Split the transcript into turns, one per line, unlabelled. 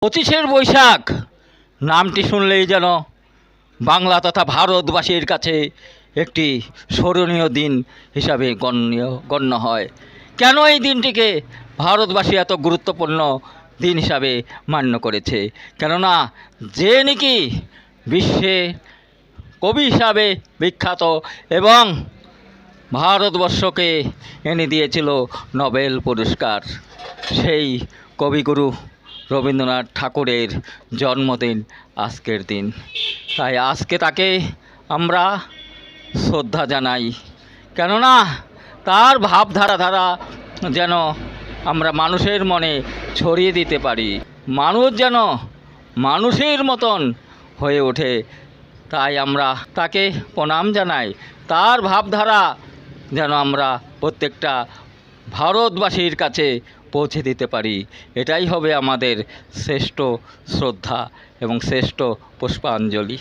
পঁচিশের বৈশাখ নামটি শুনলেই যেন বাংলা তথা ভারতবাসীর কাছে একটি স্মরণীয় দিন হিসাবে গণ্য হয়। কেন এই দিনটিকে ভারতবাসী এত গুরুত্বপূর্ণ দিন হিসাবে মান্য করেছে? কেননা যে নাকি বিশ্বে কবি হিসাবে বিখ্যাত এবং ভারতবর্ষকে এনে দিয়েছিল নোবেল পুরস্কার, সেই কবিগুরু রবীন্দ্রনাথ ঠাকুরের জন্মদিন আজকের দিন। তাই আজকে তাকে আমরা শ্রদ্ধা জানাই, কেননা তার ভাবধারা যেন আমরা মানুষের মনে ছড়িয়ে দিতে পারি, মানুষ যেন মানুষের মতন হয়ে ওঠে। তাই আমরা তাকে প্রণাম জানাই, তার ভাবধারা যেন আমরা প্রত্যেকটা ভারতবাসীর কাছে পৌঁছে দিতে পারি। এটাই হবে আমাদের শ্রেষ্ঠ শ্রদ্ধা এবং শ্রেষ্ঠ পুষ্পাঞ্জলি।